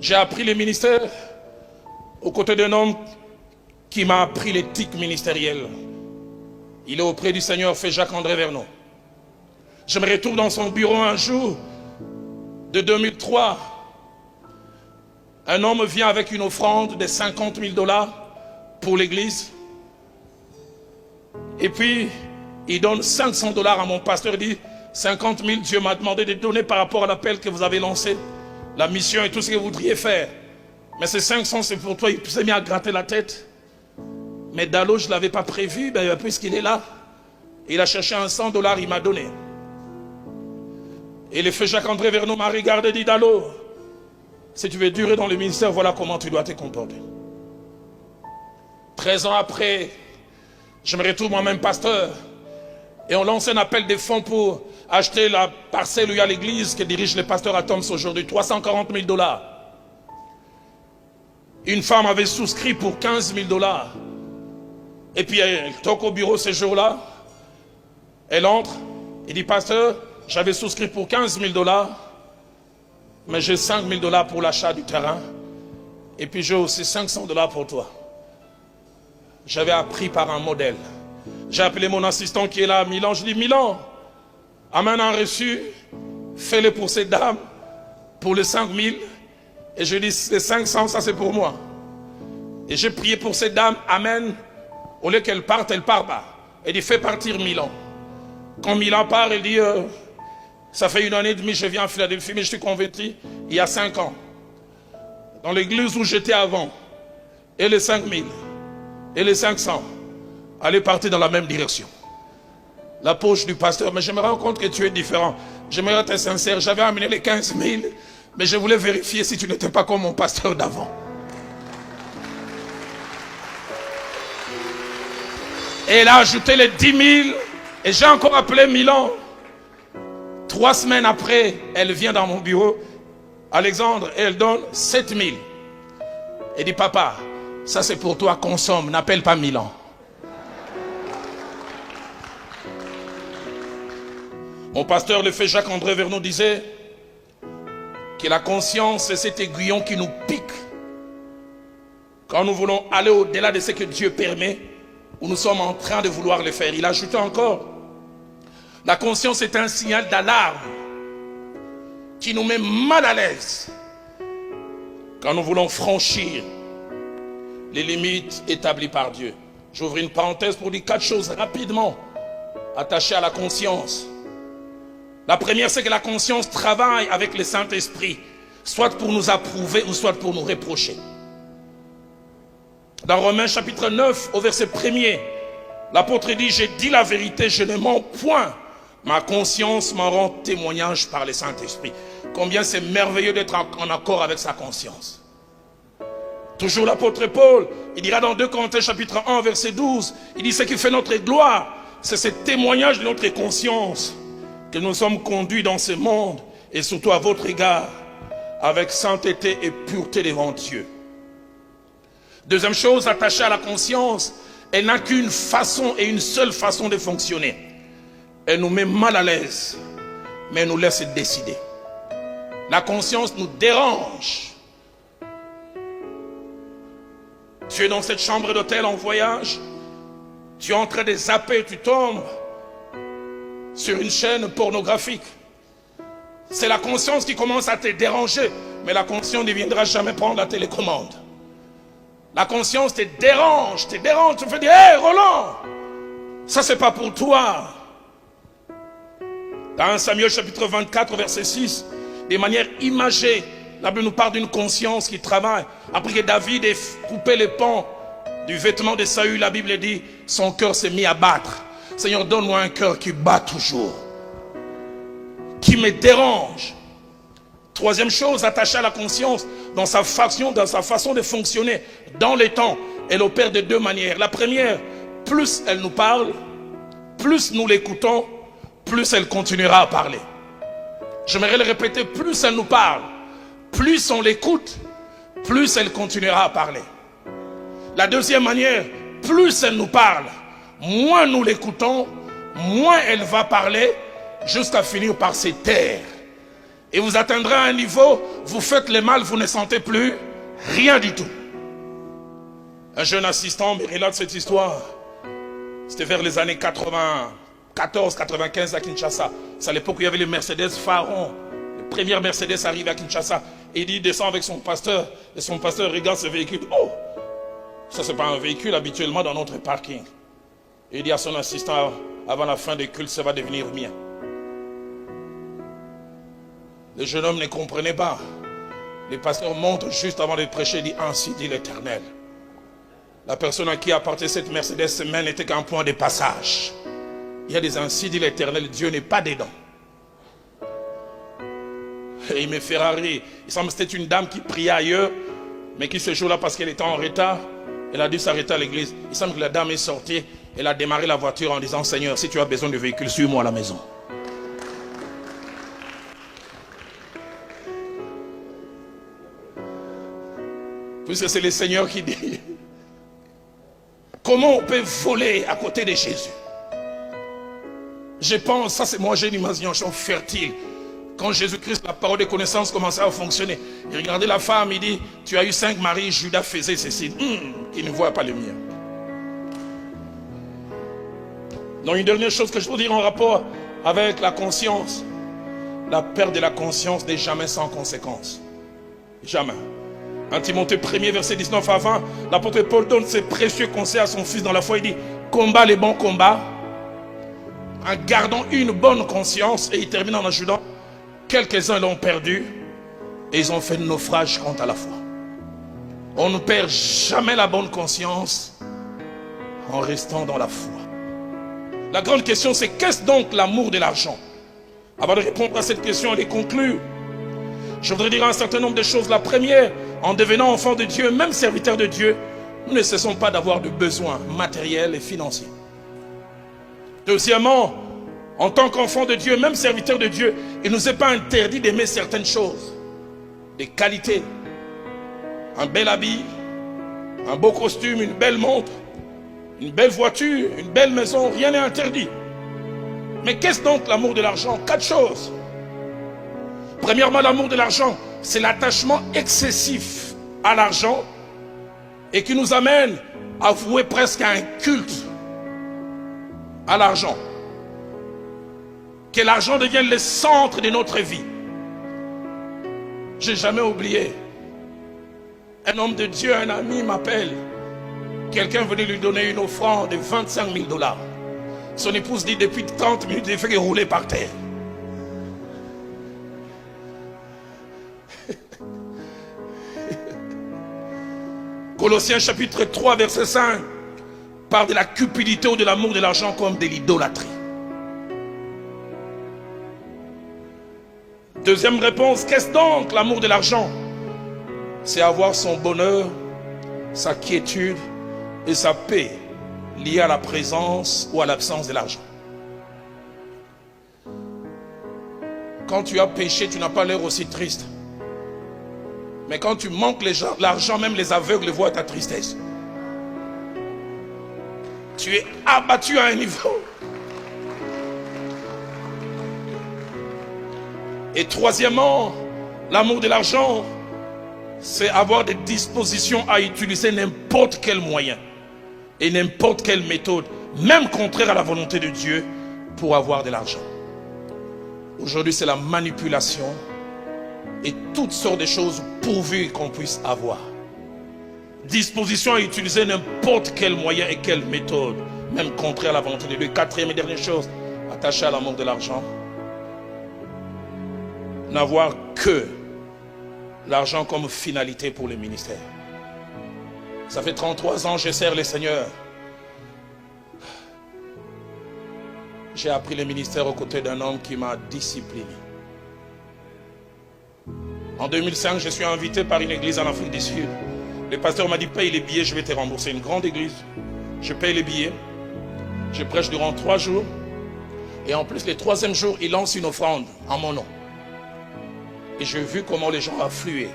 J'ai appris le ministère aux côtés d'un homme qui m'a appris l'éthique ministérielle. Il est auprès du Seigneur, fait Jacques-André Vernon. Je me retrouve dans son bureau un jour de 2003. Un homme vient avec une offrande de 50 000 $ pour l'église. Et puis, il donne 500 $ à mon pasteur. Il dit, 50 000, Dieu m'a demandé de donner par rapport à l'appel que vous avez lancé, la mission et tout ce que vous voudriez faire. Mais ces 500, c'est pour toi. Il s'est mis à gratter la tête. Mais Dalo, je ne l'avais pas prévu, puisqu'il est là. Il a cherché un 100 $, il m'a donné. Et le feu Jacques-André Vernon m'a regardé et dit, Dalo, si tu veux durer dans le ministère, voilà comment tu dois te comporter. 13 ans après, je me retrouve moi-même pasteur. Et on lance un appel de fonds pour acheter la parcelle où il y a l'église que dirige le pasteur Atoms aujourd'hui. 340 000 $. Une femme avait souscrit pour 15 000 $. Et puis elle toque au bureau ce jour-là. Elle entre. Il dit, pasteur, j'avais souscrit pour 15 000 $. Mais j'ai 5 000 $ pour l'achat du terrain. Et puis j'ai aussi 500 $ pour toi. J'avais appris par un modèle. J'ai appelé mon assistant qui est là à Milan. Je dis, Milan, amène un reçu. Fais-le pour ces dames. Pour les 5 000. Et je dis, les 500, ça c'est pour moi. Et j'ai prié pour ces dames. Amen. Au lieu qu'elle parte, elle part bas. Elle dit, fais partir Milan. Quand Milan part, elle dit, ça fait 1 année et demie, je viens à Philadelphie, mais je suis converti il y a 5 ans. Dans l'église où j'étais avant. Et les 5 000. Et les 500. Allaient partir dans la même direction. La poche du pasteur, mais je me rends compte que tu es différent. J'aimerais être sincère, j'avais amené les 15 000, mais je voulais vérifier si tu n'étais pas comme mon pasteur d'avant. Et elle a ajouté les 10 000, et j'ai encore appelé Milan. 3 semaines après, elle vient dans mon bureau, Alexandre, et elle donne 7 000. Elle dit, papa, ça c'est pour toi, consomme, n'appelle pas Milan. Mon pasteur, le fait Jacques-André Vernon, disait que la conscience est cet aiguillon qui nous pique quand nous voulons aller au-delà de ce que Dieu permet, ou nous sommes en train de vouloir le faire. Il ajoutait encore, la conscience est un signal d'alarme qui nous met mal à l'aise quand nous voulons franchir les limites établies par Dieu. J'ouvre une parenthèse pour dire 4 choses rapidement attachées à la conscience. La première, c'est que la conscience travaille avec le Saint-Esprit, soit pour nous approuver ou soit pour nous reprocher. Dans Romains chapitre 9, au verset 1er, l'apôtre dit, j'ai dit la vérité, je ne mens point. Ma conscience m'en rend témoignage par le Saint-Esprit. Combien c'est merveilleux d'être en accord avec sa conscience. Toujours l'apôtre Paul, il dira dans 2 Corinthiens chapitre 1, verset 12, il dit, ce qui fait notre gloire, c'est ce témoignage de notre conscience, que nous sommes conduits dans ce monde, et surtout à votre égard, avec sainteté et pureté devant Dieu. Deuxième chose attachée à la conscience, elle n'a qu'une façon et une seule façon de fonctionner. Elle nous met mal à l'aise, mais elle nous laisse décider. La conscience nous dérange. Tu es dans cette chambre d'hôtel en voyage, tu es en train de zapper, tu tombes sur une chaîne pornographique. C'est la conscience qui commence à te déranger, mais la conscience ne viendra jamais prendre la télécommande. La conscience te dérange, tu fais dire, hé Roland, ça c'est pas pour toi. Dans 1 Samuel chapitre 24 verset 6, de manière imagée, la Bible nous parle d'une conscience qui travaille. Après que David ait coupé les pans du vêtement de Saül, la Bible dit, son cœur s'est mis à battre. Seigneur, donne-moi un cœur qui bat toujours, qui me dérange. Troisième chose attachée à la conscience, dans sa façon de fonctionner, dans les temps, elle opère de 2 manières. La première, plus elle nous parle, plus nous l'écoutons, plus elle continuera à parler. J'aimerais le répéter, plus elle nous parle, plus on l'écoute, plus elle continuera à parler. La deuxième manière, plus elle nous parle, moins nous l'écoutons, moins elle va parler, jusqu'à finir par se taire. Et vous atteindrez un niveau, vous faites le mal, vous ne sentez plus rien du tout. Un jeune assistant me relate cette histoire. C'était vers les années 94-95 à Kinshasa. C'est à l'époque où il y avait les Mercedes Pharaon. Les premières Mercedes arrivent à Kinshasa. Et il descend avec son pasteur. Et son pasteur regarde ce véhicule. Oh, ça c'est pas un véhicule habituellement dans notre parking. Et il dit à son assistant, avant la fin du culte, ça va devenir mien. Le jeune homme ne comprenait pas. Le pasteur monte juste avant de prêcher et dit, ainsi dit l'Éternel. La personne à qui appartenait cette Mercedes semaine n'était qu'un point de passage. Il y a des ainsi dit l'Éternel, Dieu n'est pas dedans. Et il me fait rire. Il semble que c'était une dame qui priait ailleurs, mais qui ce jour-là, parce qu'elle était en retard, elle a dû s'arrêter à l'église. Il semble que la dame est sortie, elle a démarré la voiture en disant, Seigneur, si tu as besoin de véhicule, suis-moi à la maison. Puisque c'est le Seigneur qui dit, comment on peut voler à côté de Jésus? Je pense, ça c'est moi, j'ai une imagination fertile. Quand Jésus-Christ, la parole de connaissance commençait à fonctionner, il regardait la femme, il dit, tu as eu 5 maris, Judas faisait ceci. Qui ne voit pas le mien. Donc une dernière chose que je veux dire en rapport avec la conscience. La perte de la conscience n'est jamais sans conséquence. Jamais. 1 Timothée 1er verset 19 à 20, l'apôtre Paul donne ses précieux conseils à son fils dans la foi. Il dit, combat les bons combats en gardant une bonne conscience. Et il termine en ajoutant, quelques-uns l'ont perdu et ils ont fait naufrage quant à la foi. On ne perd jamais la bonne conscience en restant dans la foi. La grande question c'est, qu'est-ce donc l'amour de l'argent? Avant de répondre à cette question et de conclure, je voudrais dire un certain nombre de choses. La première, en devenant enfant de Dieu, même serviteur de Dieu, nous ne cessons pas d'avoir de besoins matériels et financiers. Deuxièmement, en tant qu'enfant de Dieu, même serviteur de Dieu, il ne nous est pas interdit d'aimer certaines choses. Des qualités. Un bel habit, un beau costume, une belle montre, une belle voiture, une belle maison, rien n'est interdit. Mais qu'est-ce donc l'amour de l'argent? 4 choses. Premièrement, l'amour de l'argent, c'est l'attachement excessif à l'argent et qui nous amène à vouer presque à un culte à l'argent. Que l'argent devienne le centre de notre vie. Je n'ai jamais oublié. Un homme de Dieu, un ami m'appelle. Quelqu'un venait lui donner une offrande de 25 000 $. Son épouse dit depuis 30 minutes, il fait qu'il roulait par terre. Colossiens chapitre 3 verset 5 parle de la cupidité ou de l'amour de l'argent comme de l'idolâtrie. Deuxième réponse, qu'est-ce donc l'amour de l'argent? C'est avoir son bonheur, sa quiétude et sa paix liée à la présence ou à l'absence de l'argent. Quand tu as péché, tu n'as pas l'air aussi triste. Mais quand tu manques l'argent, même les aveugles voient ta tristesse. Tu es abattu à un niveau. Et troisièmement, l'amour de l'argent, c'est avoir des dispositions à utiliser n'importe quel moyen et n'importe quelle méthode, même contraire à la volonté de Dieu, pour avoir de l'argent. Aujourd'hui, c'est la manipulation et toutes sortes de choses pourvu qu'on puisse avoir. Disposition à utiliser n'importe quel moyen et quelle méthode, même contraire à la volonté de Dieu. Quatrième et dernière chose, attaché à l'amour de l'argent, n'avoir que l'argent comme finalité pour le ministère. Ça fait 33 ans que je sers le Seigneur. J'ai appris le ministère aux côtés d'un homme qui m'a discipliné. En 2005, je suis invité par une église en Afrique du Sud. Le pasteur m'a dit, paye les billets, je vais te rembourser. Une grande église. Je paye les billets. Je prêche durant 3 jours. Et en plus, le 3e jour, il lance une offrande en mon nom. Et j'ai vu comment les gens affluaient.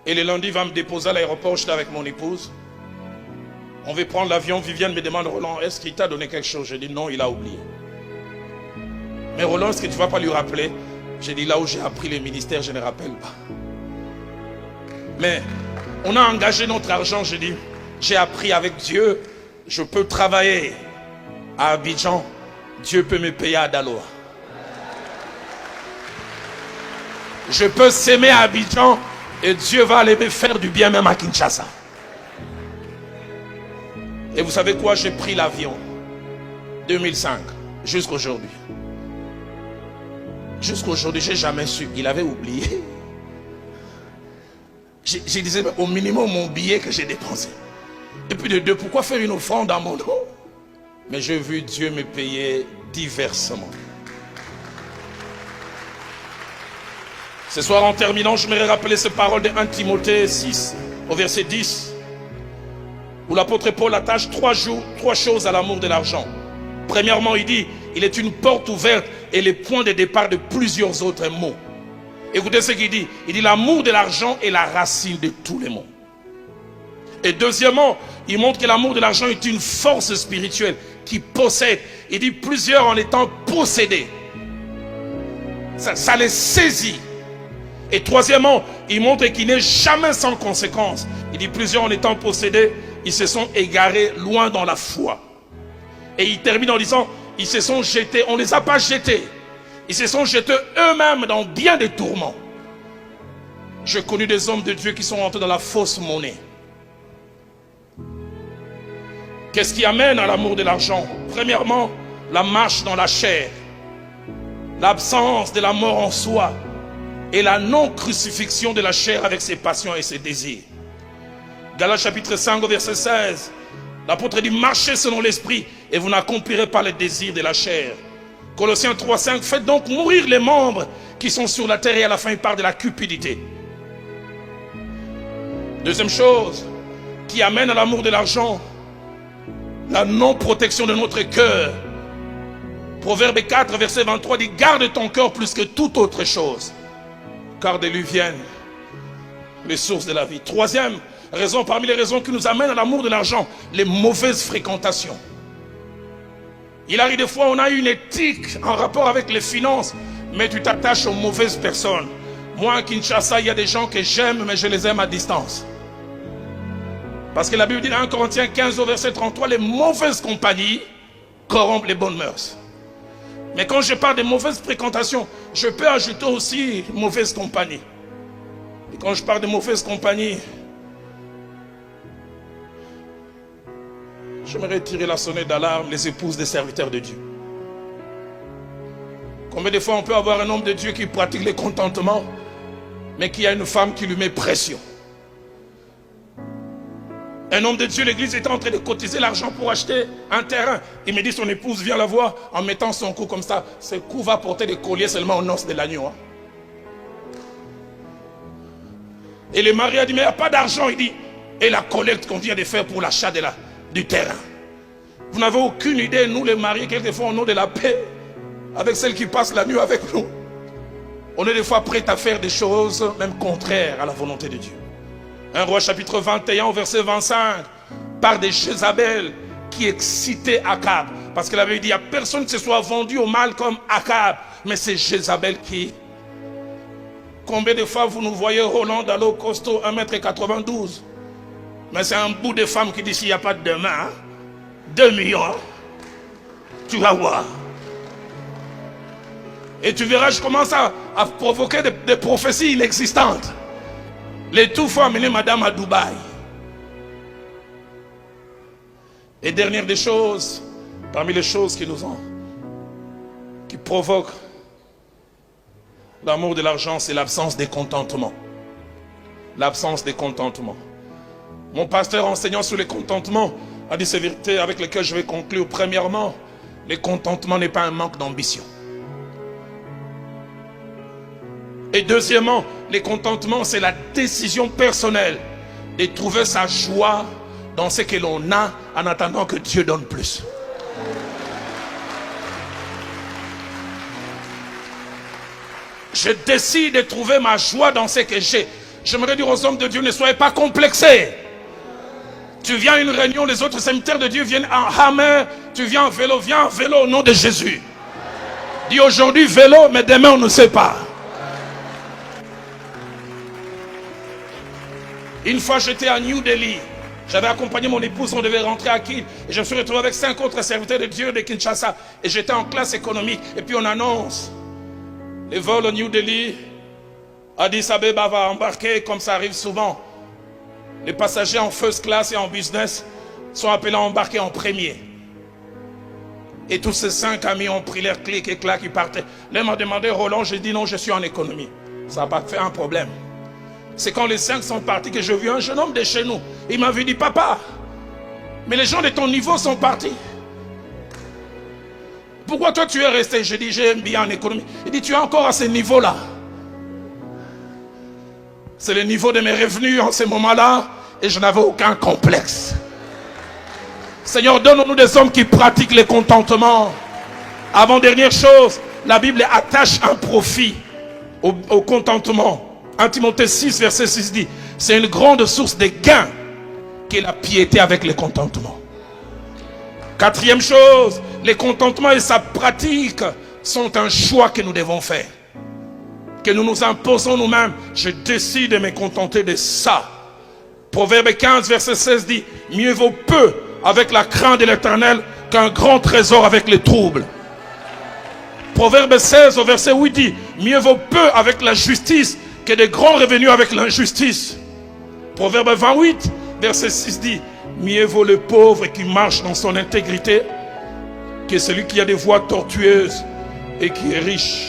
Et le lundi, il va me déposer à l'aéroport, j'étais avec mon épouse. On veut prendre l'avion, Viviane me demande, Roland, est-ce qu'il t'a donné quelque chose? Je dis non, il a oublié. Mais Roland, est-ce que tu ne vas pas lui rappeler? J'ai dit là où j'ai appris les ministères, je ne rappelle pas. Mais on a engagé notre argent, j'ai dit, j'ai appris avec Dieu, je peux travailler à Abidjan, Dieu peut me payer à Daloa. Je peux s'aimer à Abidjan et Dieu va aller me faire du bien même à Kinshasa. Et vous savez quoi, j'ai pris l'avion 2005 jusqu'aujourd'hui. Jusqu'aujourd'hui, j'ai jamais su. Il avait oublié. Je disais au minimum mon billet que j'ai dépensé. Et puis de deux, pourquoi faire une offrande à mon nom? Mais j'ai vu Dieu me payer diversement. Ce soir, en terminant, je me rappeler ces paroles de 1 Timothée 6, au verset 10, où l'apôtre Paul attache trois choses à l'amour de l'argent. Premièrement, il dit, il est une porte ouverte et le point de départ de plusieurs autres maux. Écoutez ce qu'il dit. Il dit, l'amour de l'argent est la racine de tous les maux. Et deuxièmement, il montre que l'amour de l'argent est une force spirituelle qui possède. Il dit, plusieurs en étant possédés. Ça les saisit. Et troisièmement, il montre qu'il n'est jamais sans conséquence. Il dit, plusieurs en étant possédés, ils se sont égarés loin dans la foi. Et il termine en disant, ils se sont jetés, on ne les a pas jetés. Ils se sont jetés eux-mêmes dans bien des tourments. J'ai connu des hommes de Dieu qui sont rentrés dans la fausse monnaie. Qu'est-ce qui amène à l'amour de l'argent? Premièrement, la marche dans la chair, l'absence de la mort en soi et la non-crucifixion de la chair avec ses passions et ses désirs. Galates chapitre 5 verset 16, l'apôtre dit, marchez selon l'esprit et vous n'accomplirez pas les désirs de la chair. Colossiens 3, 5, faites donc mourir les membres qui sont sur la terre, et à la fin il parle de la cupidité. Deuxième chose qui amène à l'amour de l'argent, la non-protection de notre cœur. Proverbe 4 verset 23 dit, garde ton cœur plus que toute autre chose, car de lui viennent les sources de la vie. Troisième raison, parmi les raisons qui nous amènent à l'amour de l'argent, les mauvaises fréquentations. Il arrive des fois, on a une éthique en rapport avec les finances, mais tu t'attaches aux mauvaises personnes. Moi, à Kinshasa, il y a des gens que j'aime, mais je les aime à distance. Parce que la Bible dit dans 1 Corinthiens 15 au verset 33, les mauvaises compagnies corrompent les bonnes mœurs. Mais quand je parle de mauvaises fréquentations, je peux ajouter aussi mauvaise compagnie. Et quand je parle de mauvaise compagnie, j'aimerais tirer la sonnette d'alarme, les épouses des serviteurs de Dieu. Combien de fois on peut avoir un homme de Dieu qui pratique le contentement, mais qui a une femme qui lui met pression. Un homme de Dieu, l'église était en train de cotiser l'argent pour acheter un terrain. Il me dit, son épouse vient la voir en mettant son cou comme ça. Ce cou va porter des colliers seulement aux noces de l'agneau. Hein. Et le mari a dit, mais il n'y a pas d'argent. Il dit, et la collecte qu'on vient de faire pour l'achat du terrain. Vous n'avez aucune idée, nous les mariés, quelquefois au nom de la paix, avec celle qui passe la nuit avec nous, on est des fois prêts à faire des choses même contraires à la volonté de Dieu. 1 Roi chapitre 21 au verset 25 par des Jézabel qui excitaient Akab. Parce que la Bible dit, il n'y a personne qui se soit vendu au mal comme Akab, mais c'est Jézabel qui... Combien de fois vous nous voyez Roland Dallot costaud 1m92, mais c'est un bout de femme qui dit, s'il n'y a pas de demain, hein, 2 millions, hein, tu vas voir. Et tu verras, je commence à provoquer des prophéties inexistantes. Les tout faut amener madame à Dubaï. Et dernière des choses, parmi les choses qui provoquent l'amour de l'argent, c'est l'absence de contentement. L'absence de contentement. Mon pasteur enseignant sur le contentement a dit ces vérités avec lesquelles je vais conclure. Premièrement, le contentement n'est pas un manque d'ambition. Et deuxièmement, le contentement, c'est la décision personnelle de trouver sa joie dans ce que l'on a en attendant que Dieu donne plus. Je décide de trouver ma joie dans ce que j'ai. J'aimerais dire aux hommes de Dieu, ne soyez pas complexés. Tu viens à une réunion, les autres cimetières de Dieu viennent en hammer. Tu viens en vélo au nom de Jésus. Dis aujourd'hui vélo, mais demain on ne sait pas. Une fois, j'étais à New Delhi. J'avais accompagné mon épouse, on devait rentrer à Kiev. Et je me suis retrouvé avec 5 autres serviteurs de Dieu de Kinshasa. Et j'étais en classe économique. Et puis on annonce, les vols au New Delhi, Addis Abeba va embarquer, comme ça arrive souvent. Les passagers en first class et en business sont appelés à embarquer en premier. Et tous ces 5 amis ont pris leur clic et clac, ils partaient. L'un m'a demandé, Roland, j'ai dit non, je suis en économie. Ça n'a pas fait un problème. C'est quand les 5 sont partis que je vis un jeune homme de chez nous. Il m'avait dit, papa, mais les gens de ton niveau sont partis. Pourquoi toi tu es resté? J'ai dit, j'ai un billet en économie. Il dit, tu es encore à ce niveau-là. C'est le niveau de mes revenus en ce moment-là. Et je n'avais aucun complexe. Seigneur, donne-nous des hommes qui pratiquent le contentement. Avant-dernière chose, la Bible attache un profit au contentement. 1 Timothée 6, verset 6 dit, c'est une grande source de gain qu'est la piété avec le contentement. 4e chose, le contentement et sa pratique sont un choix que nous devons faire. Que nous nous imposons nous-mêmes. Je décide de me contenter de ça. Proverbe 15, verset 16 dit, mieux vaut peu avec la crainte de l'Éternel qu'un grand trésor avec les troubles. Proverbe 16, au verset 8 dit, mieux vaut peu avec la justice que de grands revenus avec l'injustice. Proverbe 28, verset 6 dit, mieux vaut le pauvre qui marche dans son intégrité que celui qui a des voies tortueuses et qui est riche.